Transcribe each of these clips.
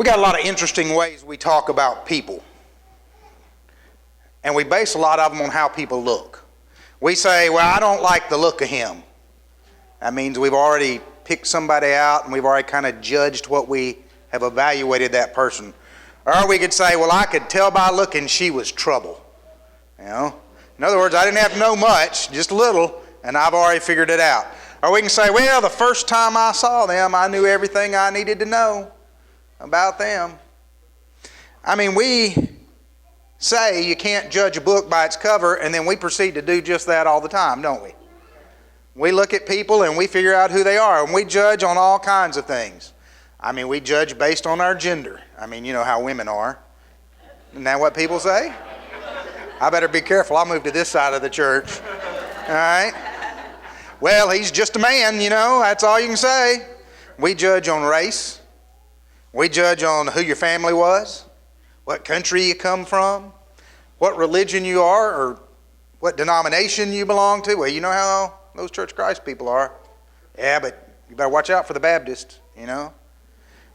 We got a lot of interesting ways we talk about people. And we base a lot of them on how people look. We say, well, I don't like the look of him. That means we've already picked somebody out and we've already kind of judged what we have evaluated that person. Or we could say, well, I could tell by looking she was trouble. You know? In other words, I didn't have to know much, just a little, and I've already figured it out. Or we can say, well, the first time I saw them, I knew everything I needed to know about them. I mean, we say you can't judge a book by its cover, and then we proceed to do just that all the time, don't we? We look at people and we figure out who they are, and we judge on all kinds of things. I mean, we judge based on our gender. I mean, you know how women are. Isn't that what people say? I better be careful. I'll move to this side of the church. All right? Well, he's just a man, you know. That's all you can say. We judge on race. We judge on who your family was, what country you come from, what religion you are, or what denomination you belong to. Well, you know how those Church of Christ people are. Yeah, but you better watch out for the Baptists, you know.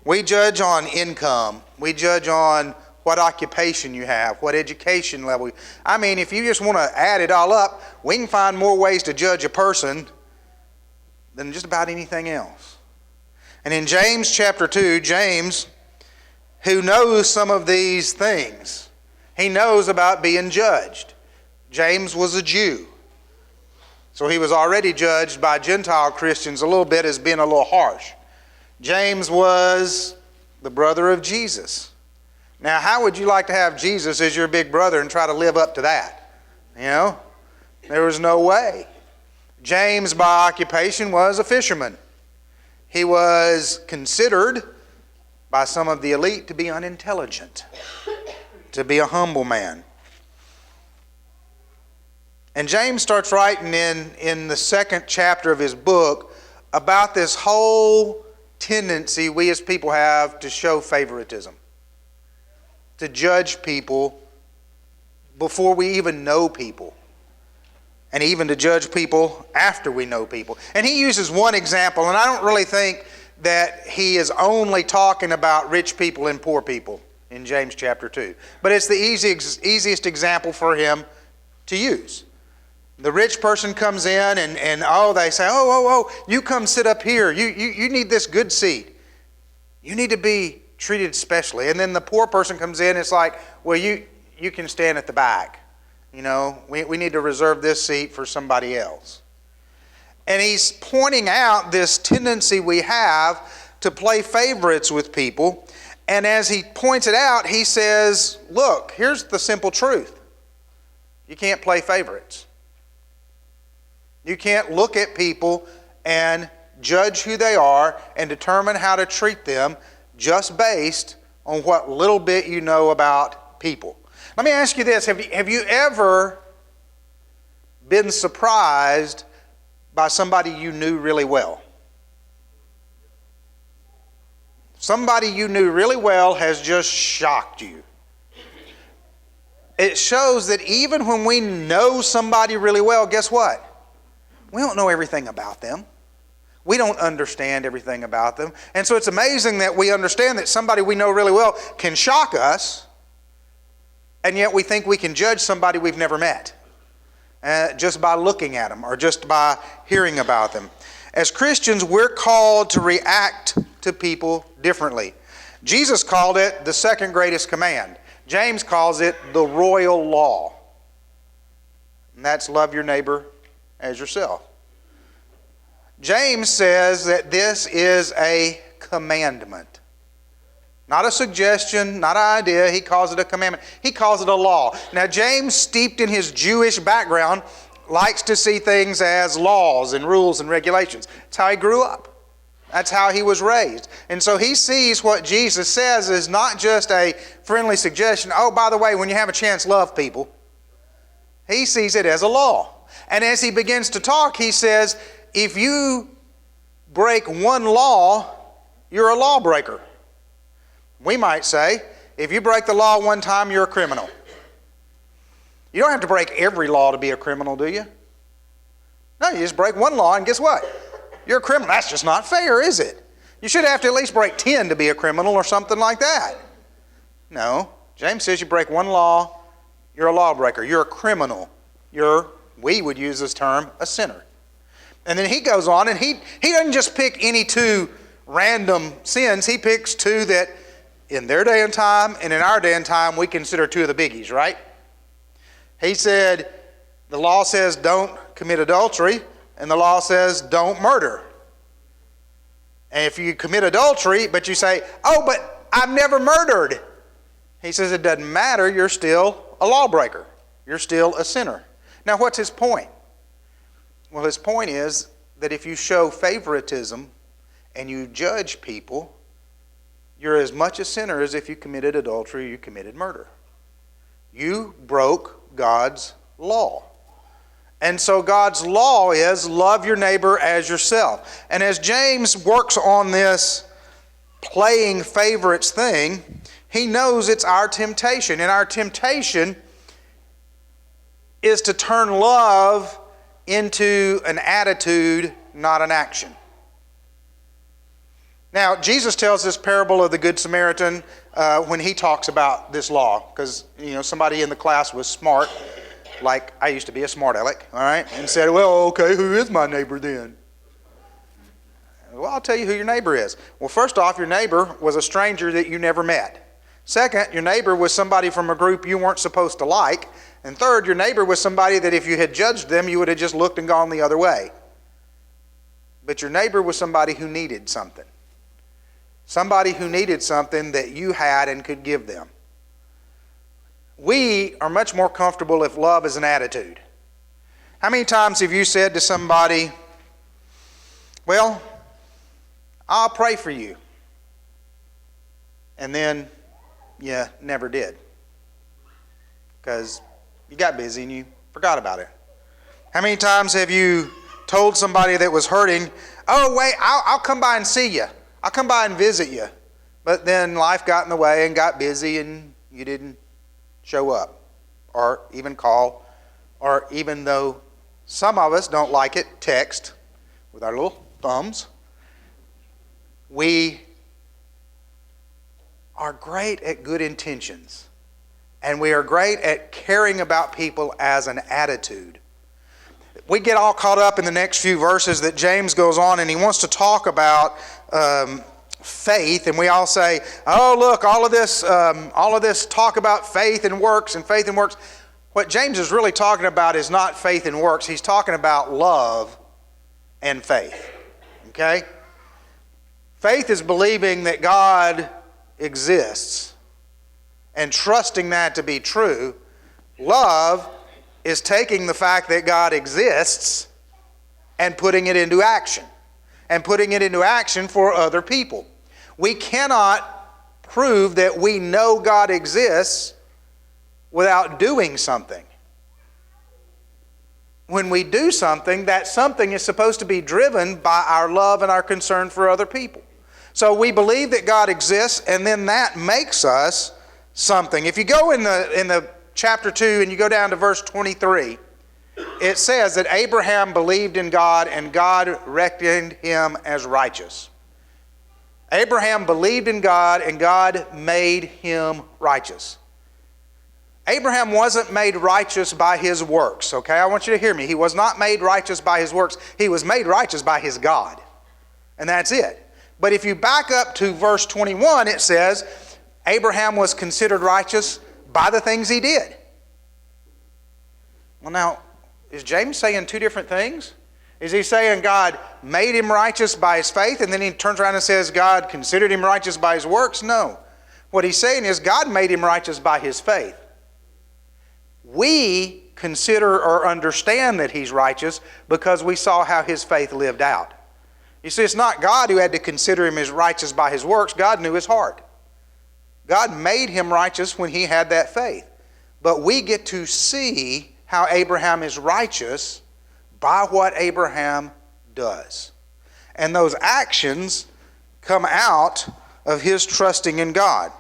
We judge on income. We judge on what occupation you have, what education level. I mean, if you just want to add it all up, we can find more ways to judge a person than just about anything else. And in James chapter 2, James, who knows some of these things, he knows about being judged. James was a Jew. So he was already judged by Gentile Christians a little bit as being a little harsh. James was the brother of Jesus. Now, how would you like to have Jesus as your big brother and try to live up to that? You know, there was no way. James, by occupation, was a fisherman. He was considered by some of the elite to be unintelligent, to be a humble man. And James starts writing in the second chapter of his book about this whole tendency we as people have to show favoritism, to judge people before we even know people, and even to judge people after we know people. And he uses one example, and I don't really think that he is only talking about rich people and poor people in James chapter 2. But it's the easiest example for him to use. The rich person comes in and they say, you come sit up here. You need this good seat. You need to be treated specially. And then the poor person comes in, it's like, well, you can stand at the back. You know, we need to reserve this seat for somebody else. And he's pointing out this tendency we have to play favorites with people. And as he points it out, he says, look, here's the simple truth. You can't play favorites. You can't look at people and judge who they are and determine how to treat them just based on what little bit you know about people. Let me ask you this. Have you ever been surprised by somebody you knew really well? Somebody you knew really well has just shocked you. It shows that even when we know somebody really well, guess what? We don't know everything about them. We don't understand everything about them. And so it's amazing that we understand that somebody we know really well can shock us, and yet we think we can judge somebody we've never met just by looking at them or just by hearing about them. As Christians, we're called to react to people differently. Jesus called it the second greatest command. James calls it the royal law. And that's love your neighbor as yourself. James says that this is a commandment. Not a suggestion, not an idea. He calls it a commandment. He calls it a law. Now, James, steeped in his Jewish background, likes to see things as laws and rules and regulations. That's how he grew up. That's how he was raised. And so he sees what Jesus says is not just a friendly suggestion. Oh, by the way, when you have a chance, love people. He sees it as a law. And as he begins to talk, he says, if you break one law, you're a lawbreaker. We might say, if you break the law one time, you're a criminal. You don't have to break every law to be a criminal, do you? No, you just break one law and guess what? You're a criminal. That's just not fair, is it? You should have to at least break 10 to be a criminal or something like that. No. James says you break one law, you're a lawbreaker. You're a criminal. We would use this term, a sinner. And then he goes on and he doesn't just pick any two random sins. He picks two that in their day and time and in our day and time we consider two of the biggies, right? He said the law says don't commit adultery and the law says don't murder. And if you commit adultery but you say, oh, but I've never murdered, he says it doesn't matter, you're still a lawbreaker. You're still a sinner. Now what's his point? Well, his point is that if you show favoritism and you judge people, you're as much a sinner as if you committed adultery or you committed murder. You broke God's law. And so God's law is love your neighbor as yourself. And as James works on this playing favorites thing, he knows it's our temptation. And our temptation is to turn love into an attitude, not an action. Now, Jesus tells this parable of the Good Samaritan when he talks about this law, because somebody in the class was smart, like I used to be a smart aleck, all right, and said, well, okay, who is my neighbor then? Well, I'll tell you who your neighbor is. Well, first off, your neighbor was a stranger that you never met. Second, your neighbor was somebody from a group you weren't supposed to like. And third, your neighbor was somebody that if you had judged them, you would have just looked and gone the other way. But your neighbor was somebody who needed something. Somebody who needed something that you had and could give them. We are much more comfortable if love is an attitude. How many times have you said to somebody, well, I'll pray for you, and then you never did because you got busy and you forgot about it? How many times have you told somebody that was hurting, oh, wait, I'll come by and see you. I'll come by and visit you. But then life got in the way and got busy and you didn't show up or even call, or even though some of us don't like it, text with our little thumbs. We are great at good intentions, and we are great at caring about people as an attitude. We get all caught up in the next few verses that James goes on, and he wants to talk about faith, and we all say, oh, look, all of this talk about faith and works and faith and works. What James is really talking about is not faith and works. He's talking about love and faith. Okay? Faith is believing that God exists and trusting that to be true. Love is taking the fact that God exists and putting it into action. And putting it into action for other people. We cannot prove that we know God exists without doing something. When we do something, that something is supposed to be driven by our love and our concern for other people. So we believe that God exists, and then that makes us something. If you go in the chapter 2 and you go down to verse 23, it says that Abraham believed in God and God reckoned him as righteous. Abraham believed in God and God made him righteous. Abraham wasn't made righteous by his works, okay? I want you to hear me. He was not made righteous by his works. He was made righteous by his God. And that's it. But if you back up to verse 21, it says Abraham was considered righteous by the things he did. Well, now, is James saying two different things? Is he saying God made him righteous by his faith, and then he turns around and says God considered him righteous by his works? No. What he's saying is God made him righteous by his faith. We consider or understand that he's righteous because we saw how his faith lived out. You see, it's not God who had to consider him as righteous by his works. God knew his heart. God made him righteous when he had that faith. But we get to see how Abraham is righteous by what Abraham does. And those actions come out of his trusting in God.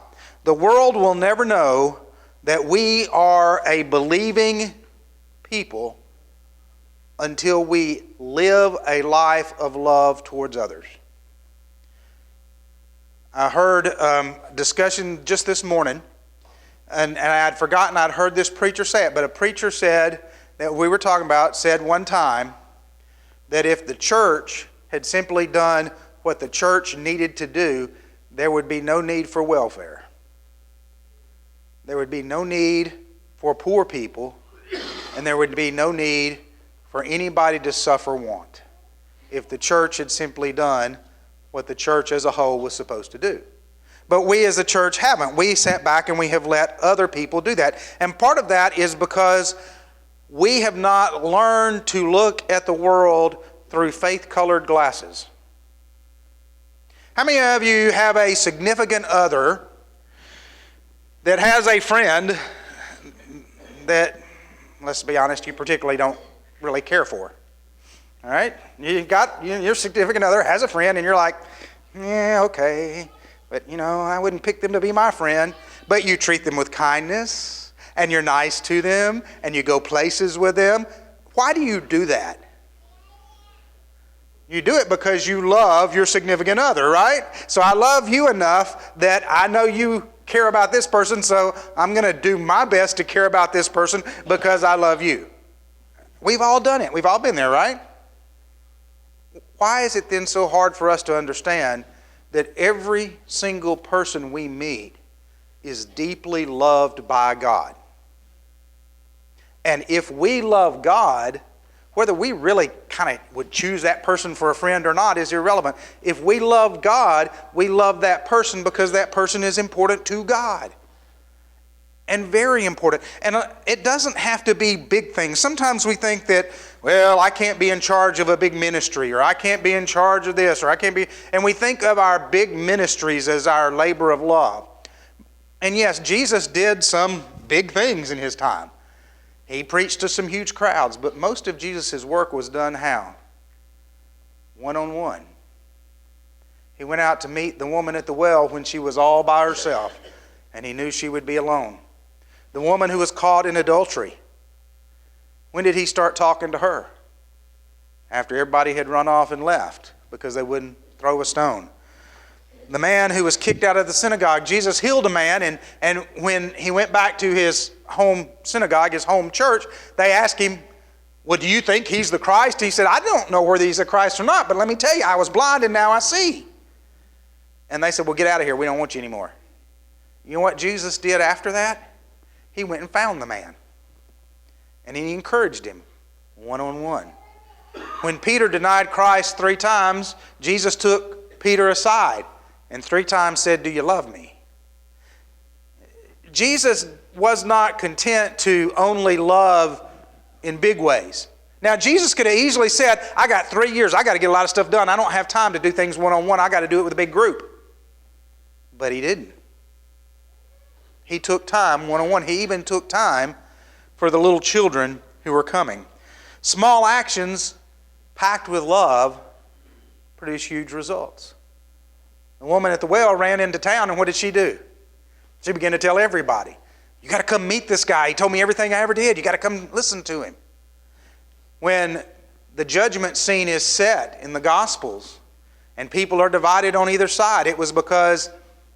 The world will never know that we are a believing people until we live a life of love towards others. I heard discussion just this morning, and I had forgotten I'd heard this preacher say it, but a preacher said that we were talking about said one time that if the church had simply done what the church needed to do, there would be no need for welfare. There would be no need for poor people, and there would be no need for anybody to suffer want if the church had simply done what the church as a whole was supposed to do. But we as a church haven't. We sat back and we have let other people do that. And part of that is because we have not learned to look at the world through faith-colored glasses. How many of you have a significant other that has a friend that, let's be honest, you particularly don't really care for? All right? Your significant other has a friend and you're like, yeah, okay, but I wouldn't pick them to be my friend. But you treat them with kindness and you're nice to them and you go places with them. Why do you do that? You do it because you love your significant other, right? So I love you enough that I know you care about this person, so I'm going to do my best to care about this person because I love you. We've all done it. We've all been there, right? Why is it then so hard for us to understand that every single person we meet is deeply loved by God? And if we love God, whether we really kind of would choose that person for a friend or not is irrelevant. If we love God, we love that person because that person is important to God. And very important. And it doesn't have to be big things. Sometimes we think that, well, I can't be in charge of a big ministry, or I can't be in charge of this, or I can't be... And we think of our big ministries as our labor of love. And yes, Jesus did some big things in his time. He preached to some huge crowds, but most of Jesus' work was done how? One-on-one. He went out to meet the woman at the well when she was all by herself, and he knew she would be alone. The woman who was caught in adultery. When did he start talking to her? After everybody had run off and left because they wouldn't throw a stone. The man who was kicked out of the synagogue, Jesus healed a man, and when he went back to his home synagogue, his home church, they asked him, well, do you think he's the Christ? He said, I don't know whether he's the Christ or not, but let me tell you, I was blind and now I see. And they said, well, get out of here. We don't want you anymore. You know what Jesus did after that? He went and found the man. And he encouraged him one-on-one. When Peter denied Christ 3 times, Jesus took Peter aside and 3 times said, do you love me? Jesus was not content to only love in big ways. Now, Jesus could have easily said, I got 3 years. I got to get a lot of stuff done. I don't have time to do things one-on-one. I got to do it with a big group. But he didn't. He took time one-on-one. He even took time for the little children who were coming. Small actions packed with love produce huge results. The woman at the well ran into town, and what did she do? She began to tell everybody, you got to come meet this guy. He told me everything I ever did. You got to come listen to him. When the judgment scene is set in the Gospels and people are divided on either side, it was because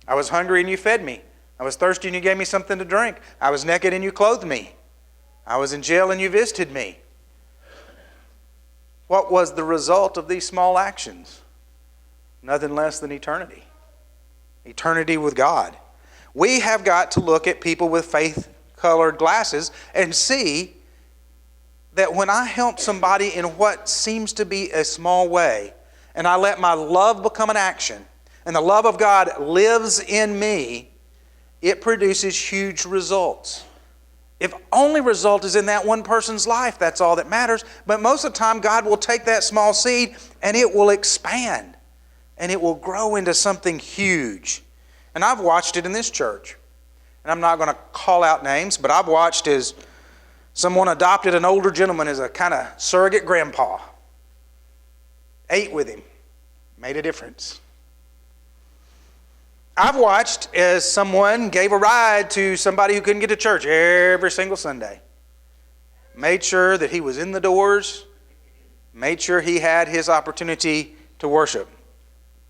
I was hungry and you fed me. I was thirsty and you gave me something to drink. I was naked and you clothed me. I was in jail and you visited me. What was the result of these small actions? Nothing less than eternity. Eternity with God. We have got to look at people with faith-colored glasses and see that when I help somebody in what seems to be a small way, and I let my love become an action, and the love of God lives in me, it produces huge results. If only result is in that one person's life, that's all that matters. But most of the time, God will take that small seed and it will expand. And it will grow into something huge. And I've watched it in this church. And I'm not going to call out names, but I've watched as someone adopted an older gentleman as a kind of surrogate grandpa. Ate with him. Made a difference. I've watched as someone gave a ride to somebody who couldn't get to church every single Sunday. Made sure that he was in the doors. Made sure he had his opportunity to worship.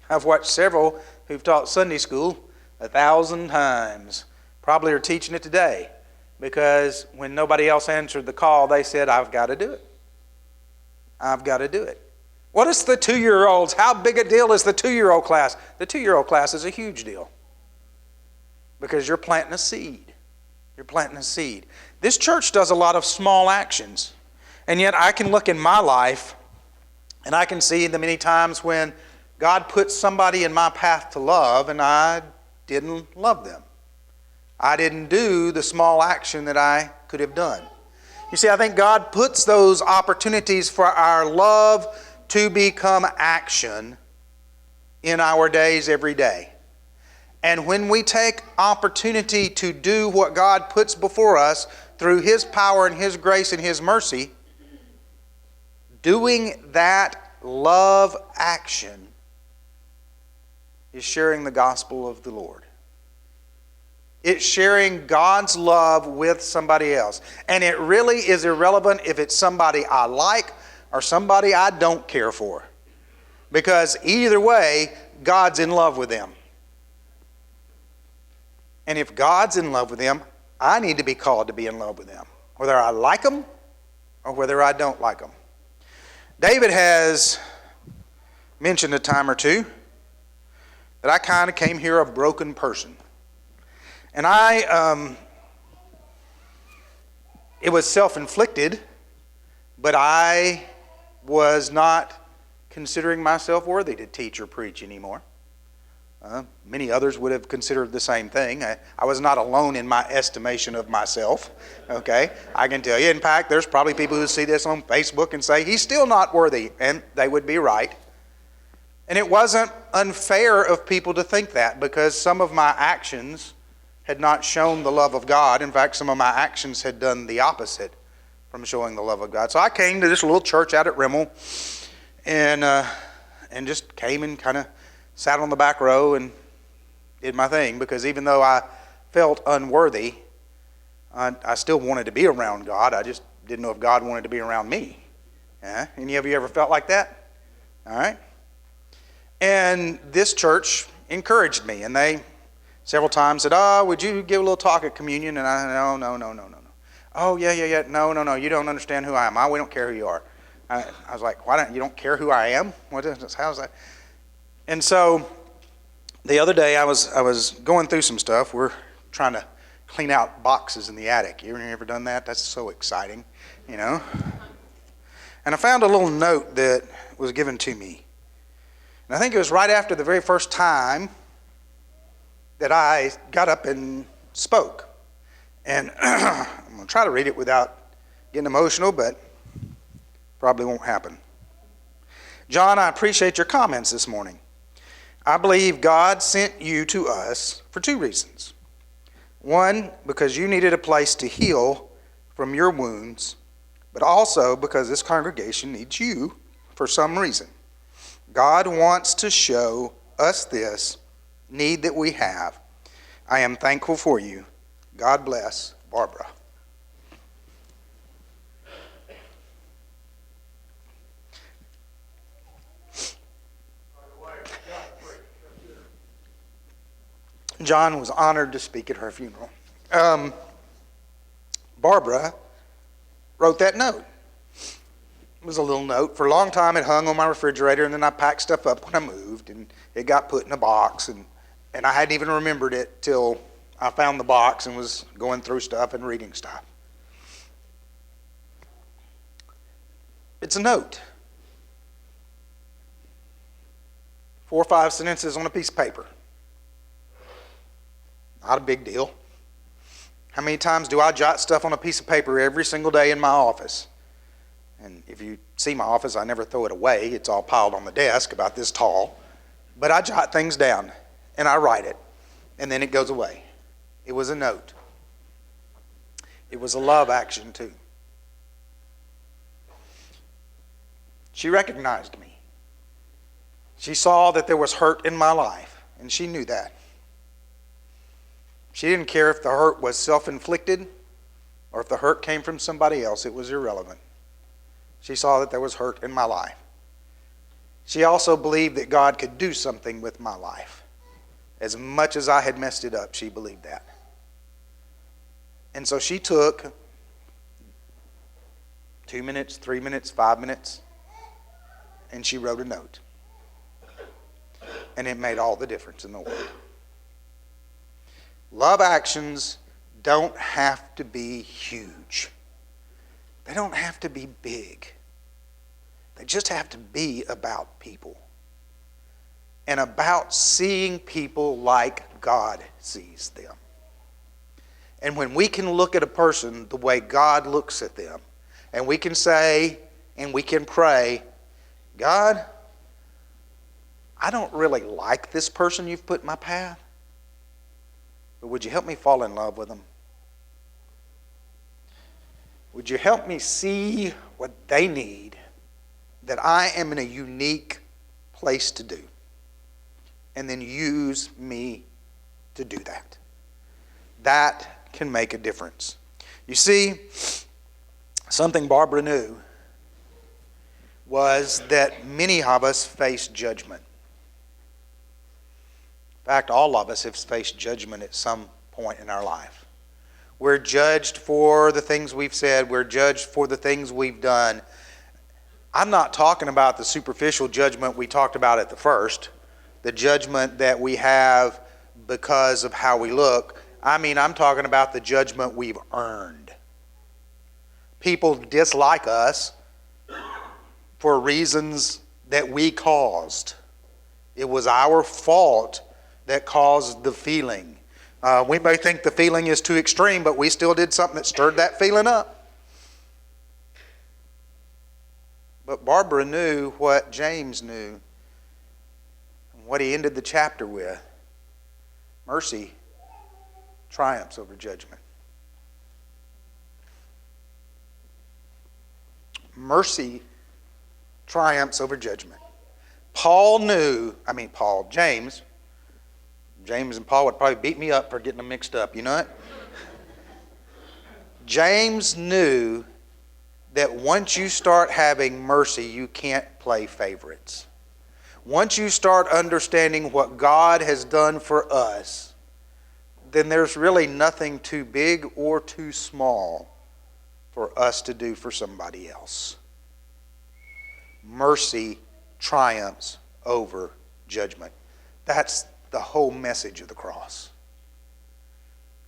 I've watched several who've taught Sunday school 1,000 times probably are teaching it today, because when nobody else answered the call, they said, I've got to do it. I've got to do it. What is the 2-year-olds? How big a deal is the 2-year-old class? The 2-year-old class is a huge deal, because you're planting a seed. You're planting a seed. This church does a lot of small actions, and yet I can look in my life and I can see the many times when God put somebody in my path to love and I didn't love them. I didn't do the small action that I could have done. You see, I think God puts those opportunities for our love to become action in our days every day. And when we take opportunity to do what God puts before us through His power and His grace and His mercy, doing that love action is sharing the gospel of the Lord. It's sharing God's love with somebody else. And it really is irrelevant if it's somebody I like or somebody I don't care for. Because either way, God's in love with them. And if God's in love with them, I need to be called to be in love with them, whether I like them or whether I don't like them. David has mentioned a time or two that I kind of came here a broken person. And it was self-inflicted, but I was not considering myself worthy to teach or preach anymore. Many others would have considered the same thing. I was not alone in my estimation of myself. Okay, I can tell you. In fact, there's probably people who see this on Facebook and say, he's still not worthy. And they would be right. And it wasn't unfair of people to think that, because some of my actions had not shown the love of God. In fact, some of my actions had done the opposite from showing the love of God. So I came to this little church out at Rimmel and just came and kind of sat on the back row and did my thing, because even though I felt unworthy, I still wanted to be around God. I just didn't know if God wanted to be around me. Any of you ever felt like that? All right. And this church encouraged me, and they several times said, would you give a little talk at communion? And I said, no. Oh, yeah. No, you don't understand who I am. We don't care who you are. I was like, you don't care who I am? How's that? And so the other day I was going through some stuff. We're trying to clean out boxes in the attic. You ever done that? That's so exciting, you know. And I found a little note that was given to me. And I think it was right after the very first time that I got up and spoke. And I'm going to try to read it without getting emotional, but probably won't happen. John, I appreciate your comments this morning. I believe God sent you to us for 2 reasons. One, because you needed a place to heal from your wounds, but also because this congregation needs you for some reason. God wants to show us this need that we have. I am thankful for you. God bless, Barbara. John was honored to speak at her funeral. Barbara wrote that note. It was a little note. For a long time it hung on my refrigerator, and then I packed stuff up when I moved, and it got put in a box, and I hadn't even remembered it till I found the box and was going through stuff and reading stuff. It's a note. 4 or 5 sentences on a piece of paper. Not a big deal. How many times do I jot stuff on a piece of paper every single day in my office? And if you see my office, I never throw it away. It's all piled on the desk about this tall. But I jot things down, and I write it, and then it goes away. It was a note. It was a love action, too. She recognized me. She saw that there was hurt in my life, and she knew that. She didn't care if the hurt was self-inflicted or if the hurt came from somebody else. It was irrelevant. She saw that there was hurt in my life. She also believed that God could do something with my life. As much as I had messed it up, she believed that. And so she took 2 minutes, 3 minutes, 5 minutes, and she wrote a note. And it made all the difference in the world. Love actions don't have to be huge. They don't have to be big. They just have to be about people. And about seeing people like God sees them. And when we can look at a person the way God looks at them, and we can say, and we can pray, God, I don't really like this person you've put in my path, but would you help me fall in love with them? Would you help me see what they need that I am in a unique place to do? And then use me to do that. That can make a difference. You see, something Barbara knew was that many of us face judgment. In fact, all of us have faced judgment at some point in our life. We're judged for the things we've said. We're judged for the things we've done. I'm not talking about the superficial judgment we talked about at the first, the judgment that we have because of how we look. I'm talking about the judgment we've earned. People dislike us for reasons that we caused. It was our fault that caused the feeling. We may think the feeling is too extreme, but we still did something that stirred that feeling up. But Barbara knew what James knew, and what he ended the chapter with. Mercy triumphs over judgment. Mercy triumphs over judgment. James and Paul would probably beat me up for getting them mixed up, you know it? James knew that once you start having mercy, you can't play favorites. Once you start understanding what God has done for us, then there's really nothing too big or too small for us to do for somebody else. Mercy triumphs over judgment. That's the whole message of the cross.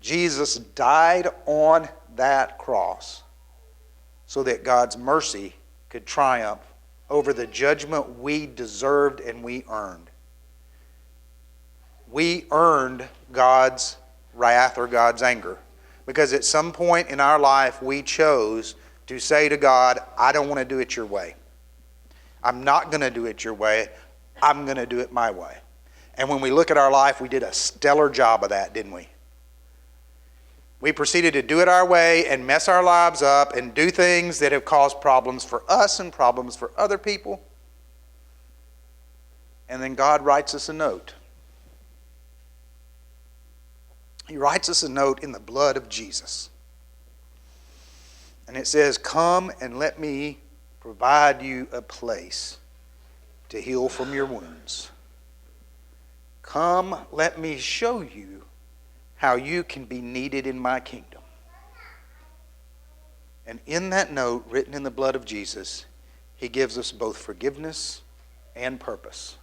Jesus died on that cross so that God's mercy could triumph over the judgment we deserved and we earned. We earned God's wrath or God's anger because at some point in our life we chose to say to God, I don't want to do it your way. I'm not going to do it your way. I'm going to do it my way. And when we look at our life, we did a stellar job of that, didn't we? We proceeded to do it our way and mess our lives up and do things that have caused problems for us and problems for other people. And then God writes us a note. He writes us a note in the blood of Jesus. And it says, come and let me provide you a place to heal from your wounds. Come, let me show you how you can be needed in my kingdom. And in that note, written in the blood of Jesus, he gives us both forgiveness and purpose.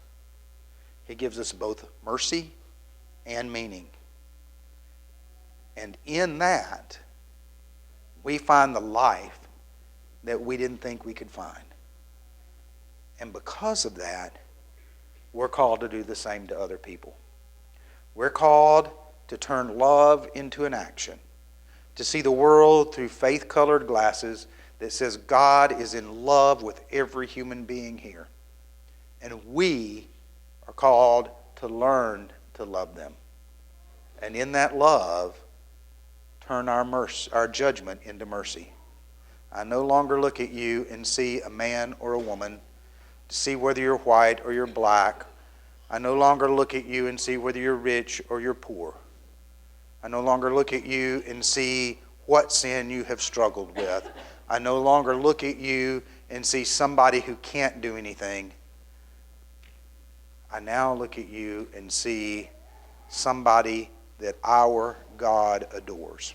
He gives us both mercy and meaning. And in that, we find the life that we didn't think we could find. And because of that, we're called to do the same to other people. We're called to turn love into an action, to see the world through faith-colored glasses that says God is in love with every human being here. And we are called to learn to love them. And in that love, turn our judgment into mercy. I no longer look at you and see a man or a woman, to see whether you're white or you're black. I no longer look at you and see whether you're rich or you're poor. I no longer look at you and see what sin you have struggled with. I no longer look at you and see somebody who can't do anything. I now look at you and see somebody that our God adores.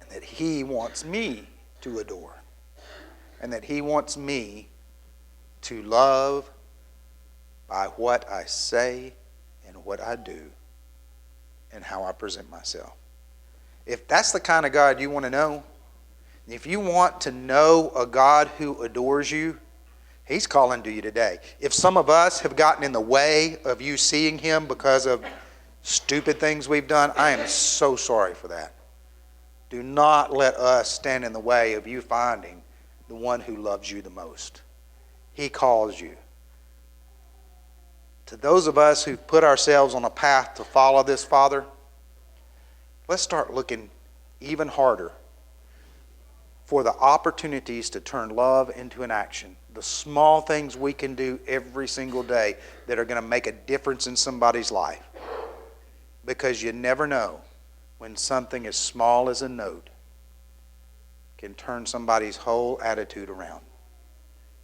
And that He wants me to adore. And that He wants me to love by what I say and what I do and how I present myself. If that's the kind of God you want to know, if you want to know a God who adores you, He's calling to you today. If some of us have gotten in the way of you seeing Him because of stupid things we've done, I am so sorry for that. Do not let us stand in the way of you finding the one who loves you the most. He calls you. To those of us who've put ourselves on a path to follow this Father, let's start looking even harder for the opportunities to turn love into an action. The small things we can do every single day that are going to make a difference in somebody's life. Because you never know when something as small as a note can turn somebody's whole attitude around.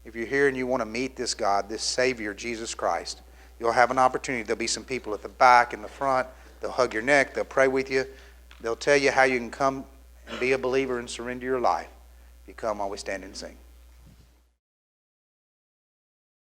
If you're here and you want to meet this God, this Savior, Jesus Christ, you'll have an opportunity. There'll be some people at the back and the front. They'll hug your neck. They'll pray with you. They'll tell you how you can come and be a believer and surrender your life. If you come while we stand and sing.